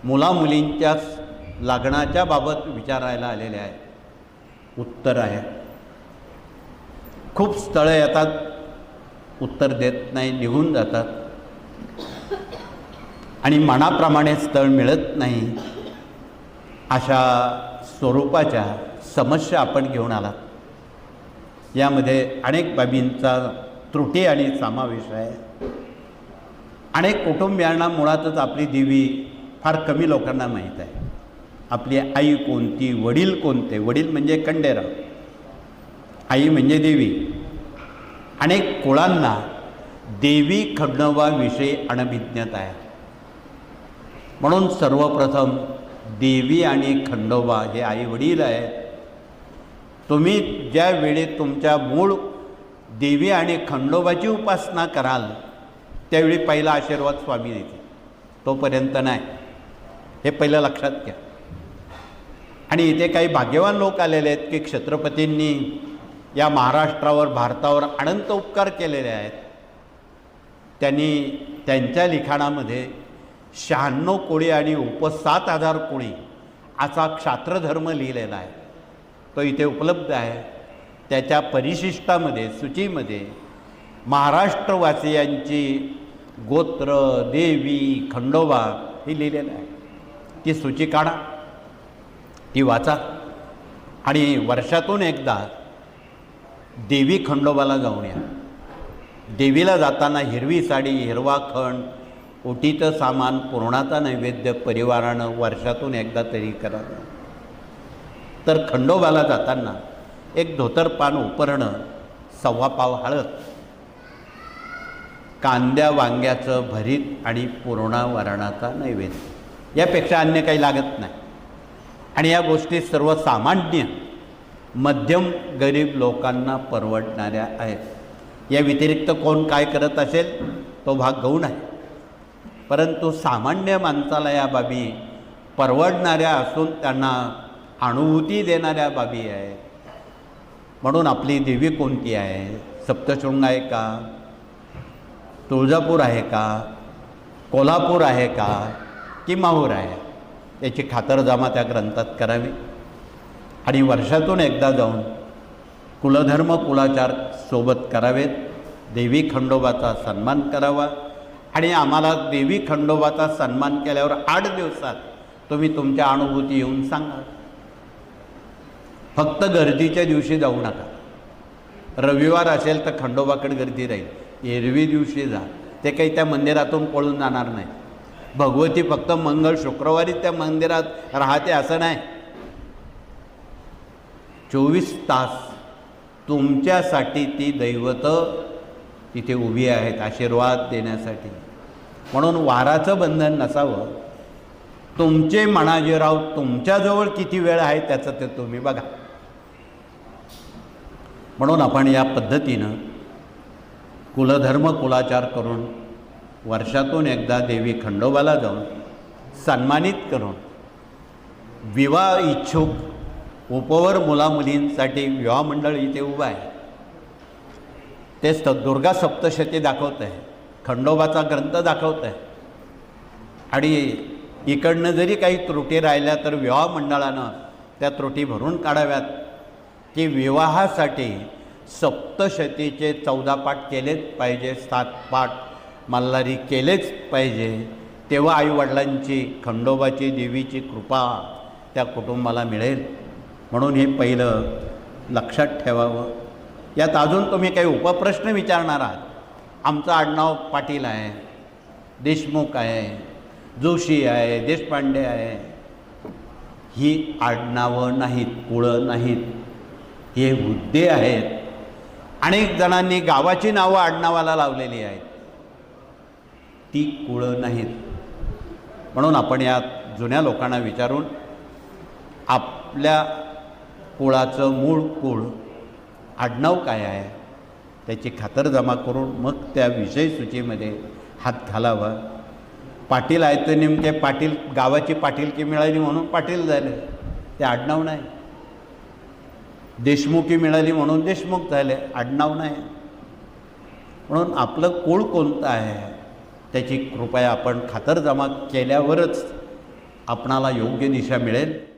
मुलामुलींच्या लग्नाच्या बाबत विचारायला आलेले आहे. उत्तर आहे, खूप स्थळं येतात, उत्तर देत नाही, निघून जातात आणि मनाप्रमाणे स्थळ मिळत नाही. अशा स्वरूपाच्या समस्या आपण घेऊन आलात. यामध्ये अनेक बाबींचा त्रुटी आणि समावेश आहे. अनेक कुटुंबियांना मुळातच आपली देवी फार कमी लोकांना माहीत आहे. आपली आई कोणती, वडील कोणते. वडील म्हणजे खंडेराव, आई म्हणजे देवी. अनेक कुळांना देवी खंडोबाविषयी अनभिज्ञता आहे. म्हणून सर्वप्रथम देवी आणि खंडोबा हे आई वडील आहेत. तुम्ही ज्या वेळी तुमच्या मूळ देवी आणि खंडोबाची उपासना कराल त्यावेळी पहिला आशीर्वाद स्वामी देते, तोपर्यंत नाही. हे पहिलं लक्षात घ्या. आणि इथे काही भाग्यवान लोक आलेले आहेत की छत्रपतींनी या महाराष्ट्रावर, भारतावर अनंत उपकार केलेले आहेत. त्यांनी त्यांच्या लिखाणामध्ये 96 कोळी आणि 7,000 कोळी असा क्षात्रधर्म लिहिलेला आहे. तो इथे उपलब्ध आहे. त्याच्या परिशिष्टामध्ये, सूचीमध्ये महाराष्ट्रवासियांची गोत्र, देवी, खंडोबा हे लिहिलेलं आहे. ती सूची काढा, ती वाचा आणि वर्षातून एकदा देवी खंडोबाला जाऊन या. देवीला जाताना हिरवी साडी, हिरवा खण, ओटीचं सामान, पुरणाचा नैवेद्य परिवारानं वर्षातून एकदा तरी करावं. तर खंडोबाला जाताना एक धोतरपान उपरणं, 1.25 पाव हळद, कांद्या वांग्याचं भरीत आणि पुरणा वरणाचा नैवेद्य, यापेक्षा अन्य काही लागत नाही. आणि या गोष्टी सर्वसामान्य मध्यम गरीब लोकांना परवडणाऱ्या आहेत. या व्यतिरिक्त कोण काय करत असेल तो भाग गौण आहे. परंतु सामान्य माणसाला या बाबी परवडणाऱ्या असून त्यांना अनुभूती देणाऱ्या बाबी आहेत. म्हणून आपली देवी कोणती आहे? सप्तशृंग आहे का? तुळजापूर आहे का? कोल्हापूर आहे का? की माहूर आहे? याची खातरजमा त्या ग्रंथात करावी. आणि वर्षातून एकदा जाऊन कुलधर्म कुलाचार सोबत करावेत. देवी खंडोबाचा सन्मान करावा. आणि आम्हाला देवी खंडोबाचा सन्मान केल्यावर 8 दिवसात तुम्ही तुमच्या अनुभूती येऊन सांगा. फक्त गर्दीच्या दिवशी जाऊ नका. रविवार असेल तर खंडोबाकडे गर्दी राहील. एरवी दिवशी जा, ते काही त्या मंदिरातून पळून जाणार नाही. भगवती फक्त मंगळ शुक्रवारी त्या मंदिरात राहते असं नाही. 24 तास तुमच्यासाठी ती दैवत तिथे उभी आहेत आशीर्वाद देण्यासाठी. म्हणून वाराचं बंधन नसावं. तुमचे मनाजीराव तुमच्याजवळ किती वेळ आहे त्याचं ते तुम्ही बघा. म्हणून आपण या पद्धतीनं कुलधर्म कुलाचार करून वर्षातून एकदा देवी खंडोबाला जाऊन सन्मानित करून विवाह इच्छुक उपवर मुलामुलींसाठी विवाह मंडळ इथे उभं आहे. तेच तर दुर्गा सप्तशती दाखवत आहे, खंडोबाचा ग्रंथ दाखवत आहे. आणि इकडनं जरी काही त्रुटी राहिल्या तर विवाह मंडळानं त्या त्रुटी भरून काढाव्यात. की विवाहासाठी सप्तशतीचे 14 पाठ केलेच पाहिजे, 7 पाठ मल्हारी केलेच पाहिजे. तेव्हा आईवडिलांची, खंडोबाची, देवीची कृपा त्या कुटुंबाला मिळेल. म्हणून हे पहिलं लक्षात ठेवावं. यात अजून तुम्ही काही उपप्रश्न विचारणार आहात. आमचं आडनाव पाटील आहे, देशमुख आहे, जोशी आहे, देशपांडे आहे. ही आडनावं नाहीत, कुळं नाहीत, हे हुद्दे आहेत. अनेक जणांनी गावाची नावं आडनावाला लावलेली आहेत, ती कुळं नाहीत. म्हणून आपण या जुन्या लोकांना विचारून आपल्या कुळाचं मूळ कुळ, आडनाव काय आहे त्याची खातरजमा करून मग त्या विषय सूचीमध्ये हात घालावा. पाटील आहे तर नेमके पाटील, गावाची पाटीलकी मिळाली म्हणून पाटील झाले, ते आडनाव नाही. देशमुखी मिळाली म्हणून देशमुख झाले, आडनाव नाही. म्हणून आपलं कुळ कोणतं आहे त्याची कृपया आपण खातरजमा केल्यावरच आपणाला योग्य दिशा मिळेल.